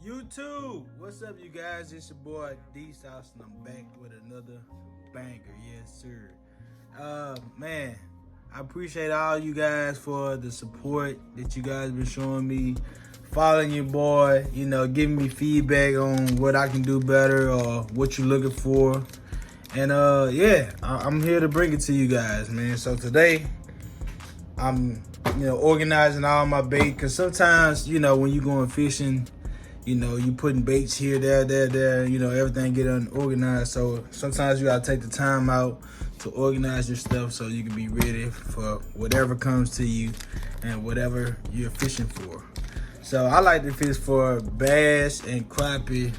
YouTube, what's up, you guys? It's your boy D Sauce, and I'm back with another banger. Yes, sir. Man, I appreciate all you guys for the support that you guys been showing me, following your boy. Giving me feedback on what I can do better or what you're looking for. And yeah, I'm here to bring it to you guys, man. So today, I'm organizing all my bait because sometimes when you going fishing. You putting baits here, there. Everything get unorganized. So sometimes you gotta take the time out to organize your stuff so you can be ready for whatever comes to you and whatever you're fishing for. So I like to fish for bass and crappie.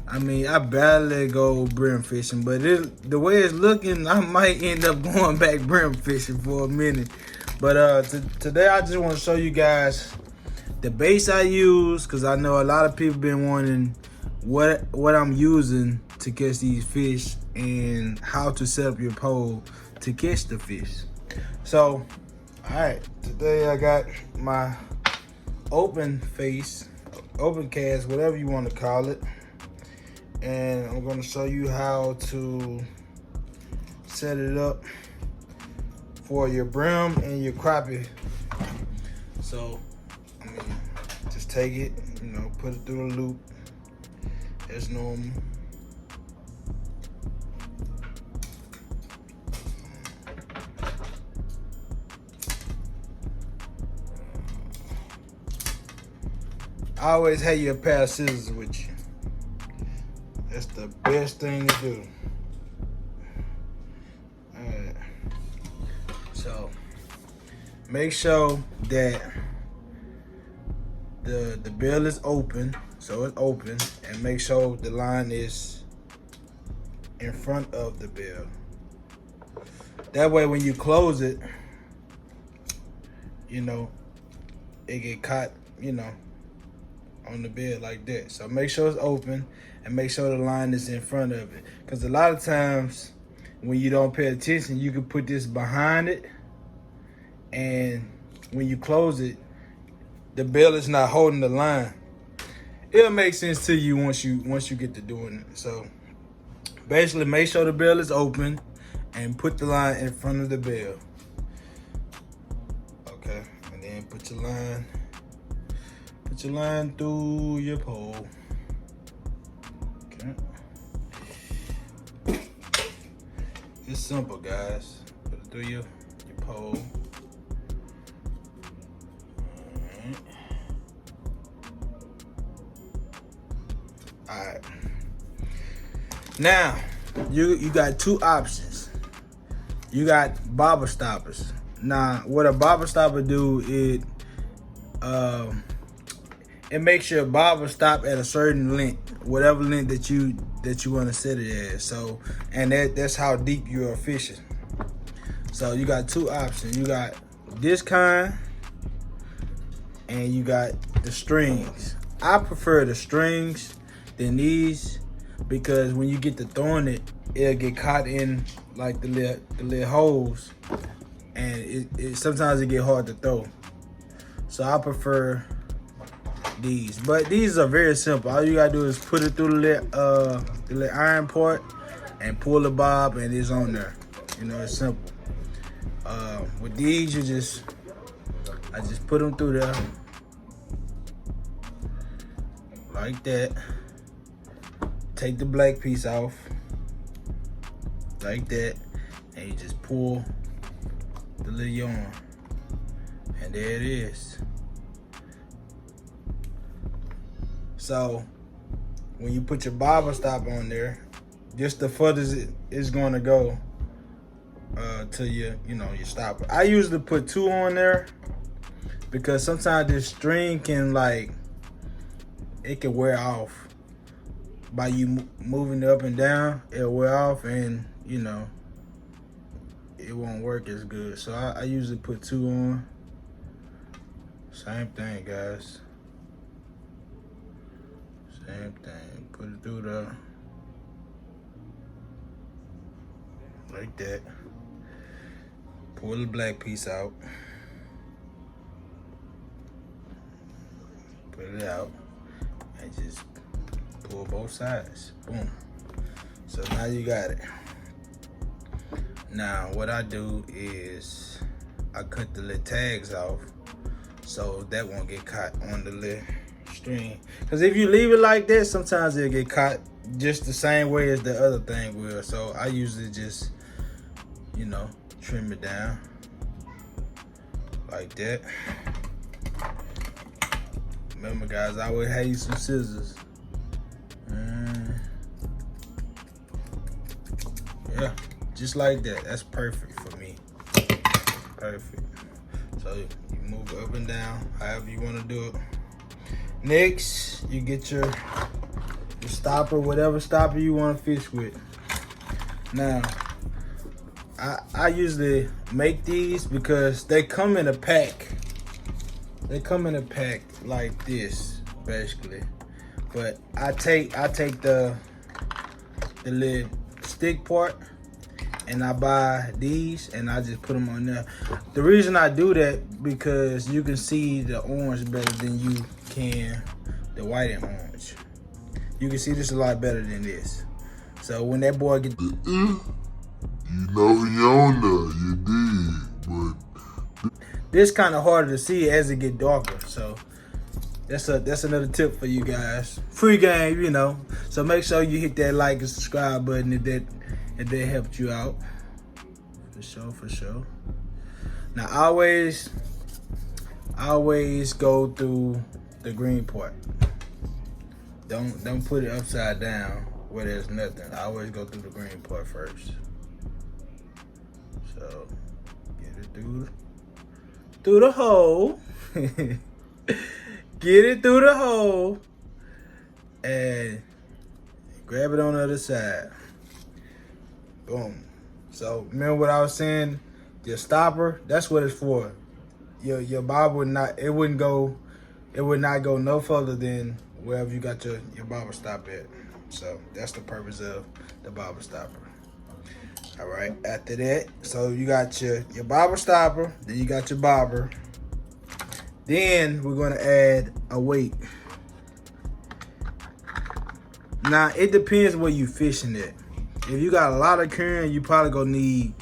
I barely go brim fishing, but the way it's looking, I might end up going back brim fishing for a minute. But today I just want to show you guys the baits I use, because I know a lot of people been wanting what I'm using to catch these fish and how to set up your pole to catch the fish. So, alright, today I got my open cast, whatever you want to call it. And I'm going to show you how to set it up for your brim and your crappie. So, just take it, put it through the loop as normal. I always have you a pair of scissors with you. That's the best thing to do. Alright. So, make sure that the bill is open, so it's open, and make sure the line is in front of the bill. That way when you close it, it get caught, on the bill like that. So make sure it's open and make sure the line is in front of it. Because a lot of times when you don't pay attention, you can put this behind it, and when you close it, the bill is not holding the line. It'll make sense to you once you get to doing it. So basically, make sure the bill is open and put the line in front of the bill. Okay, and then put your line through your pole. Okay, it's simple, guys. Put it through your pole. Alright. Now, you got two options. You got bobber stoppers. Now, what a bobber stopper do, it makes your bobber stop at a certain length, whatever length that you want to set it as. So, and that's how deep you are fishing. So you got two options. You got this kind, and you got the strings. I prefer the strings than these, because when you get to throwing it, it'll get caught in like the little holes, and it sometimes it get hard to throw. So I prefer these, but these are very simple. All you gotta do is put it through the little iron part and pull the bob, and it's on there. It's simple. With these, I just put them through there like that. Take the black piece off like that, and you just pull the little yarn, and there it is. So when you put your bobber stop on there, just the furthest it's going to go to your stopper. I usually put two on there because sometimes this string can it can wear off. By you moving it up and down, it'll wear off, and it won't work as good. So I usually put two on. Same thing, guys. Same thing. Put it through there like that. Pull the black piece out. Put it out. and just pull both sides. Boom. So now you got it. Now what I do is I cut the little tags off so that won't get caught on the little string. Because if you leave it like that, sometimes it'll get caught just the same way as the other thing will. So I usually just, you know, trim it down like that. Remember guys, I always have you some scissors. Yeah, just like that. That's perfect for me. Perfect. So you move it up and down, however you want to do it. Next, you get your stopper, whatever stopper you want to fish with. Now, I usually make these because they come in a pack. They come in a pack like this, basically. But I take the little stick part and I buy these and I just put them on there. The reason I do that because you can see the orange better than you can the white and orange. You can see this a lot better than this. So when that boy get you know he on there, you did, but this kind of harder to see as it get darker. So that's another tip for you guys. Free game, you know. So make sure you hit that like and subscribe button if that helped you out. For sure, for sure. Now always go through the green part. Don't put it upside down where there's nothing. I always go through the green part first. So get it through the hole. Get it through the hole and grab it on the other side. Boom. So remember what I was saying? Your stopper, that's what it's for. Your bob would not not go no further than wherever you got your bobber stop at. So that's the purpose of the bobber stopper. All right, after that, so you got your bobber stopper, then you got your bobber. Then we're gonna add a weight. Now it depends where you fishing at. If you got a lot of current, you probably gonna need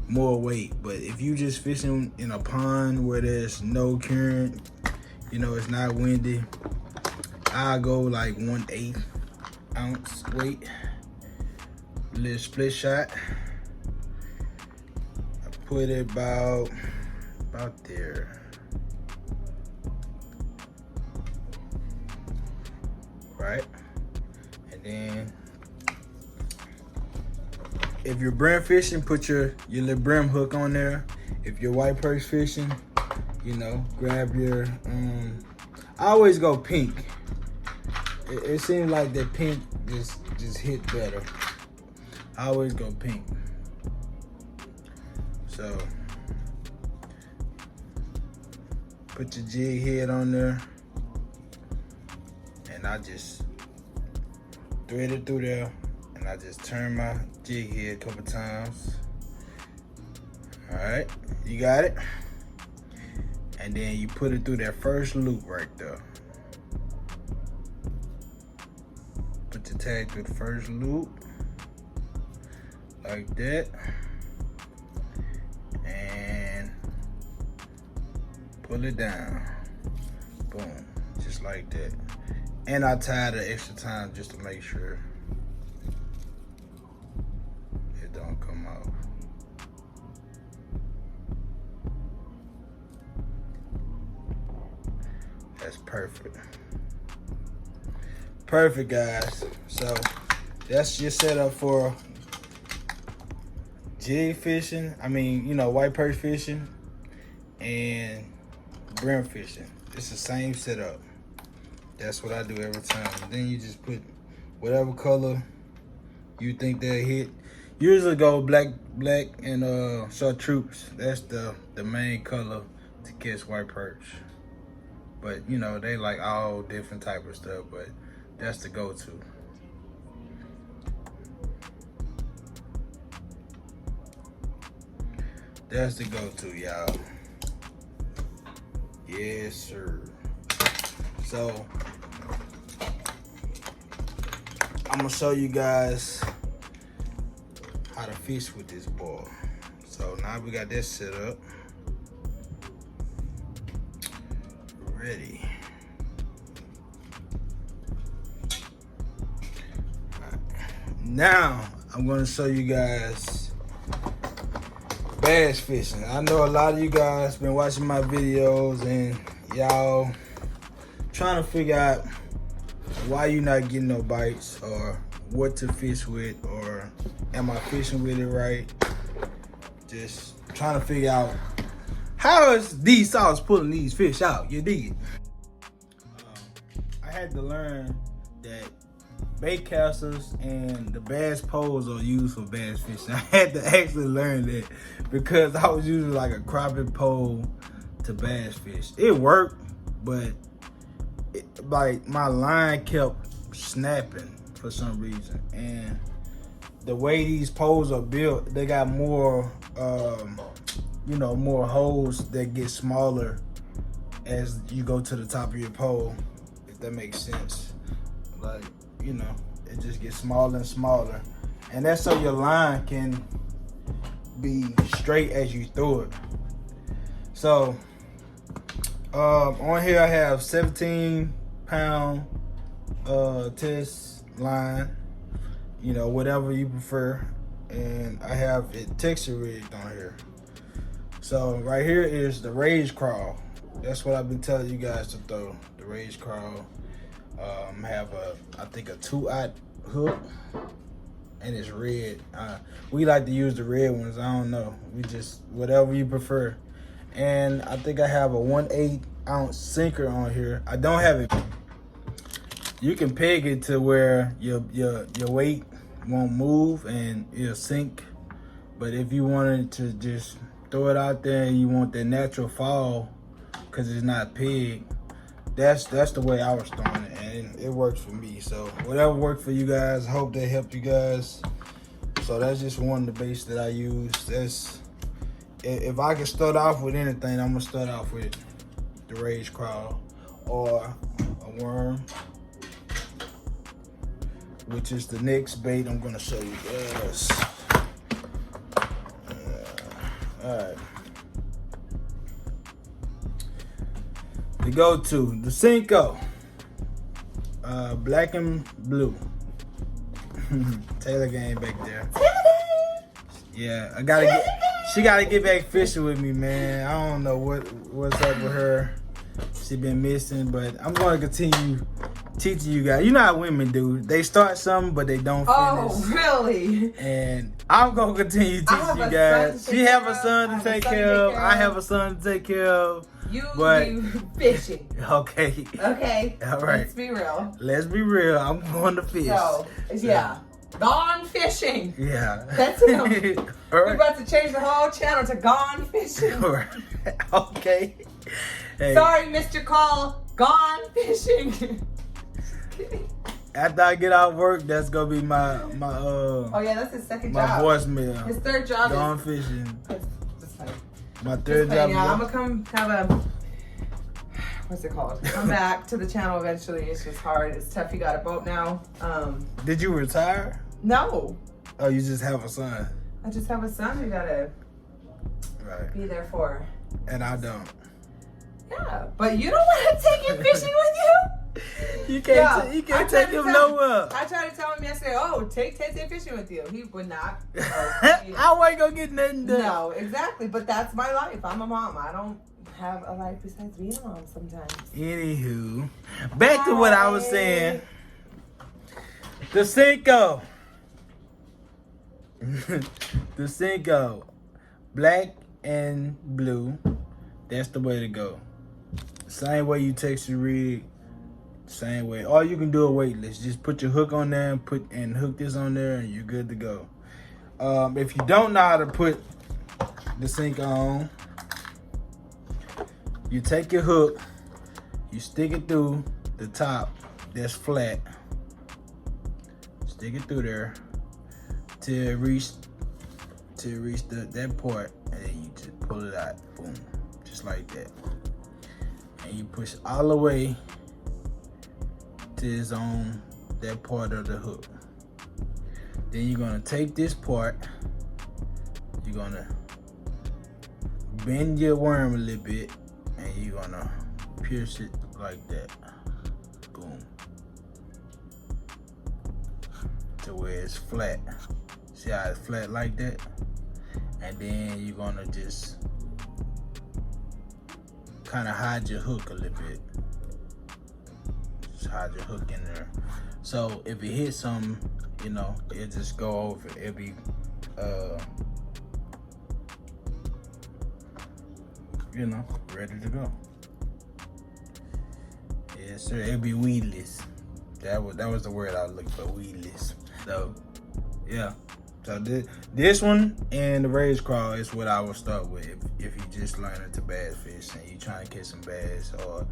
more weight. But if you just fishing in a pond where there's no current, you know, it's not windy, I'll go like 1/8 ounce weight. Little split shot. I put it about there. Right? And then if you're brim fishing, put your little brim hook on there. If you're white perch fishing, you know, grab your I always go pink. It seems like that pink just hit better. I always go pink. So put your jig head on there. And I just thread it through there, and I just turn my jig head a couple times. All right, you got it. And then you put it through that first loop right there. Put your tag through the first loop, like that. And pull it down. Boom, just like that. And I tied the extra time just to make sure it don't come out. That's perfect. Perfect, guys. So that's your setup for jig fishing. I mean, you know, white perch fishing and brim fishing. It's the same setup. That's what I do every time. And then you just put whatever color you think they'll hit. Usually go black and chartreuse. That's the main color to catch white perch. But you know, they like all different type of stuff, but that's the go-to. That's the go-to, y'all. Yes, sir. So I'm gonna show you guys how to fish with this boy. So now we got this set up. Ready. Now I'm gonna show you guys bass fishing. I know a lot of you guys been watching my videos and y'all trying to figure out why you not getting no bites or what to fish with or am I fishing with it right. Just trying to figure out how is these sauce pulling these fish out. You dig it? I had to learn that bait casters and the bass poles are used for bass fishing. I had to actually learn that because I was using like a crappie pole to bass fish. It worked, but like my line kept snapping for some reason. And the way these poles are built, they got more, more holes that get smaller as you go to the top of your pole, if that makes sense. Like, it just gets smaller and smaller. And that's so your line can be straight as you throw it. So, on here I have 17-pound test line, whatever you prefer. And I have it texture rigged on here. So right here is the rage crawl. That's what I've been telling you guys to throw, the rage crawl. Have I think a 2/0 hook, and it's red. We like to use the red ones. I don't know. We just whatever you prefer. And I think I have a 1/8 ounce sinker on here. I don't have it. You can peg it to where your weight won't move and it'll sink. But if you wanted to just throw it out there and you want that natural fall, because it's not pegged, that's the way I was throwing it, and it works for me. So whatever worked for you guys, I hope that helped you guys. So that's just one of the baits that I use. If I can start off with anything, I'm gonna start off with the rage crawl or a worm, which is the next bait I'm gonna show you guys. All right. To go to the Cinco, black and blue. Taylor game back there. Yeah, she gotta get back fishing with me, man. I don't know what's up with her. She been missing, but I'm gonna continue teaching you guys. You know how women do. They start something, but they don't finish. Oh, really? And I'm gonna continue teaching you guys. She have a son to take care of. I have a son to take care of. You do fishing. Okay. Okay. All right. Let's be real. Let's be real. I'm going to fish. So, yeah. Gone fishing. Yeah. That's it. Right. We're about to change the whole channel to Gone Fishing. Okay. Hey. Sorry, Mr. Call. Gone Fishing. After I get out of work, that's gonna be my oh yeah, that's his second my job. voicemail. His third job Gone is fishing. just like, My third job. Yeah, I'm gonna come have a what's it called? Come back to the channel eventually. It's just hard. It's tough. You got a boat now. Did you retire? No. Oh, you just have a son. I just have a son who gotta be there for. And I don't. Yeah, but you don't want to take him fishing with you? You can't. You can't take him nowhere. I tried to tell him yesterday. Oh, take Tete fishing with you. He would not. I wasn't gonna get nothing done. No, exactly. But that's my life. I'm a mom. I don't have a life besides being a mom sometimes. Anywho, back to what I was saying. The Cinco. The Cinco. Black and blue. That's the way to go. Same way you text your rig. Same way. All you can do is weightless. Just put your hook on there and hook this on there and you're good to go. If you don't know how to put the Cinco on, you take your hook, you stick it through the top that's flat. Stick it through there till it reach that part, and then you just pull it out. Boom. Just like that. And you push all the way to its own that part of the hook. Then you're gonna take this part, you're gonna bend your worm a little bit, and you're gonna pierce it like that. Boom. To where it's flat. See how it's flat like that? And then you're gonna just kind of hide your hook a little bit. Just hide your hook in there. So if it hits something, you know, it'll just go over. It'll be, you know, ready to go. Yes, sir. It'll be weedless. That was the word I was looking for, weedless. So, yeah. So this one and the raised crawl is what I would start with if you just learning to bass fish and you trying to catch some bass, or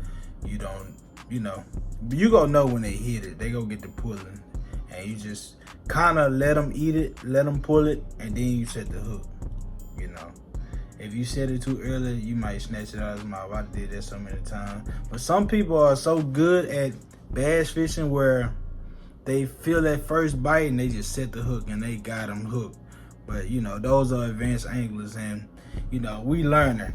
you don't, you know, you gonna know when they hit it. They gonna get to pulling, and you just kind of let them eat it, let them pull it, and then you set the hook. You know, if you set it too early, you might snatch it out of his mouth. I did that so many times. But some people are so good at bass fishing where they feel that first bite and they just set the hook and they got them hooked. But you know, those are advanced anglers, and you know, we learning.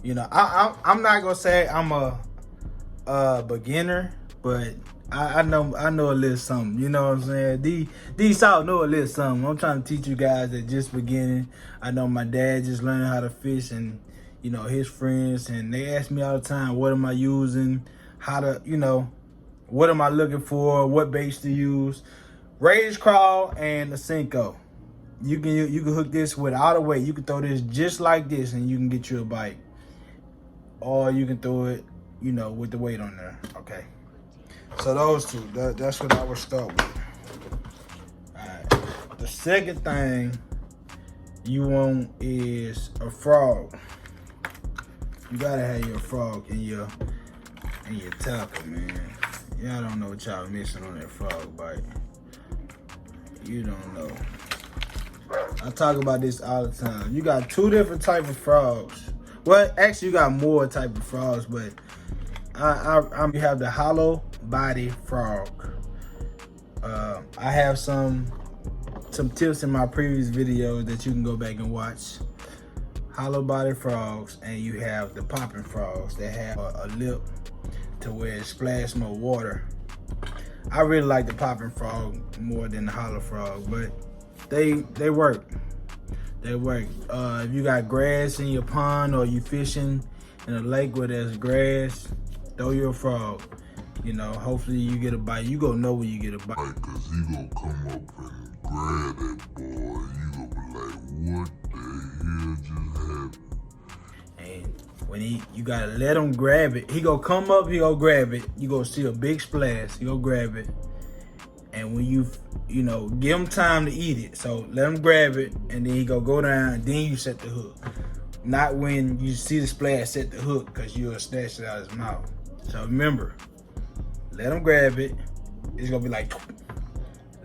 You know, I'm not gonna say I'm a beginner, but I know a little something. You know what I'm saying? D South know a little something. I'm trying to teach you guys that just beginning. I know my dad just learning how to fish, and you know, his friends, and they ask me all the time, what am I using? How to, you know, what am I looking for? What baits to use? Raised crawl and the Cinco. You can hook this without a weight. You can throw this just like this and you can get you a bite. Or you can throw it, you know, with the weight on there. Okay. So those two, that's what I would start with. Alright. The second thing you want is a frog. You gotta have your frog in your tackle, man. Y'all don't know what y'all missing on that frog bite. You don't know. I talk about this all the time. You got two different type of frogs. Well, actually, you got more type of frogs, but you have the hollow body frog. I have some tips in my previous videos that you can go back and watch. Hollow body frogs, and you have the popping frogs that have a lip to where it splashes more water. I really like the popping frog more than the hollow frog, but they work. They work. If you got grass in your pond or you fishing in a lake where there's grass, throw your frog. You know, hopefully you get a bite. You gonna know when you get a bite. Like, cause he gonna come up and grab that boy. You gonna be like, what the hell just happened? And when you gotta let him grab it. He gonna come up, he gonna grab it. You gonna see a big splash, he gonna grab it. And when you know, give him time to eat it. So let him grab it, and then he gonna go down, and then you set the hook. Not when you see the splash, set the hook, cause you'll snatch it out of his mouth. So remember, let him grab it. It's gonna be like,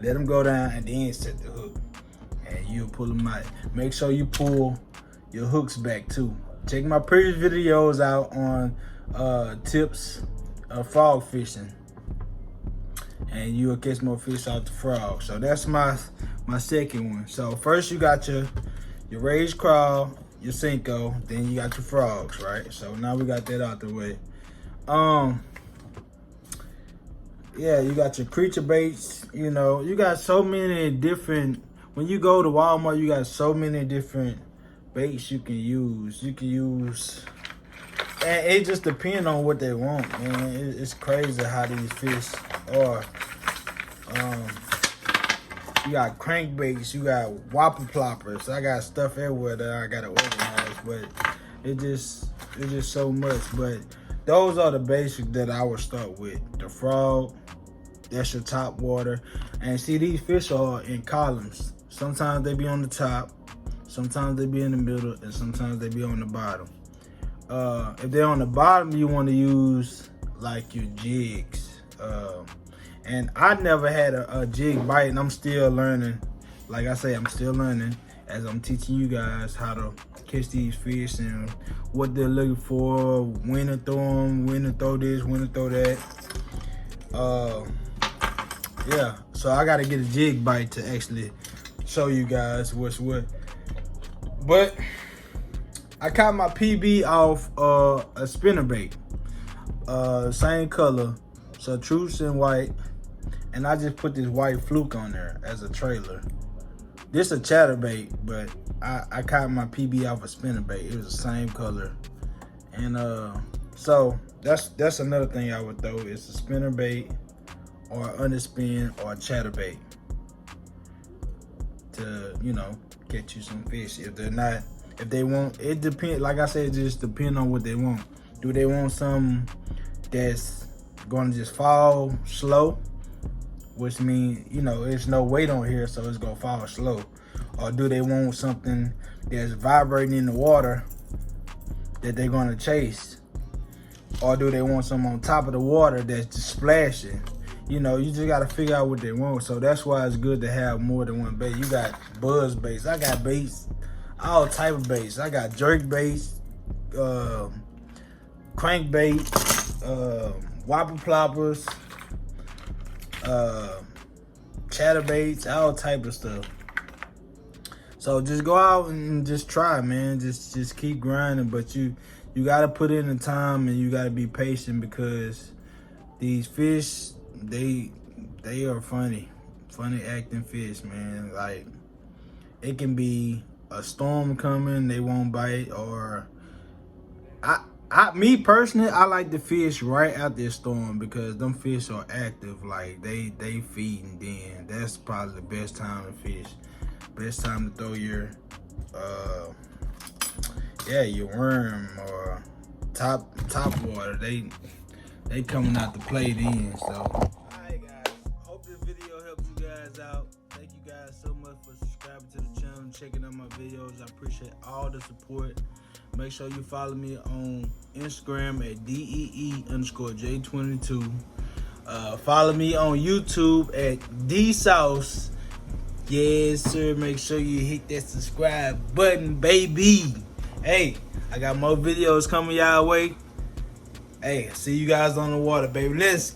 let him go down, and then set the hook. And you'll pull him out. Make sure you pull your hooks back too. Check my previous videos out on tips of frog fishing, and you'll catch more fish out the frog. So that's my second one. So first you got your raised crawl, your Cinco, then you got your frogs, right? So now we got that out the way. Yeah, you got your creature baits. You know, you got so many different. When you go to Walmart, you got so many different baits you can use. And it just depends on what they want, man. It's crazy how these fish are. You got crankbaits, you got whopper ploppers. I got stuff everywhere that I gotta organize, but it's just so much. But those are the basics that I would start with. The frog, that's your top water. And see, these fish are in columns. Sometimes they be on the top, sometimes they be in the middle, and sometimes they be on the bottom. If they're on the bottom, you want to use like your jigs. And I never had a jig bite, and I'm still learning. Like I say, I'm still learning as I'm teaching you guys how to catch these fish and what they're looking for, when to throw them, when to throw this, when to throw that. Yeah, so I gotta get a jig bite to actually show you guys what's what. But I caught my PB off a spinnerbait, same color, chartreuse and white, and I just put this white fluke on there as a trailer. This a chatterbait, but I caught my PB off a spinnerbait. It was the same color, and so that's another thing I would throw. It's a spinnerbait or underspin or a chatterbait to, you know, get you some fish. If they want, it depends. Like I said, it just depends on what they want. Do they want something that's gonna just fall slow, which means, you know, there's no weight on here, so it's gonna fall slow? Or do they want something that's vibrating in the water that they're gonna chase? Or do they want something on top of the water that's just splashing? You know, you just gotta figure out what they want. So that's why it's good to have more than one bait. You got buzz baits. I got baits, all type of baits. I got jerk baits, crank bait, whopper ploppers, chatterbaits, all type of stuff. So just go out and just try, man. Just keep grinding, but you gotta put in the time and you gotta be patient, because these fish, they are funny acting fish, man. Like, it can be a storm coming, they won't bite, or me personally, I like the fish right after the storm, because them fish are active. Like, they feeding then. That's probably the best time to fish. Best time to throw your your worm or top water. They coming out to play then. So, alright guys, hope this video helped you guys out. Thank you guys so much for subscribing to the channel and checking out my videos. I appreciate all the support. Make sure you follow me on Instagram at DEE_J22. Follow me on YouTube at DSauce. Yes, sir. Make sure you hit that subscribe button, baby. Hey, I got more videos coming y'all way. Hey, see you guys on the water, baby. Let's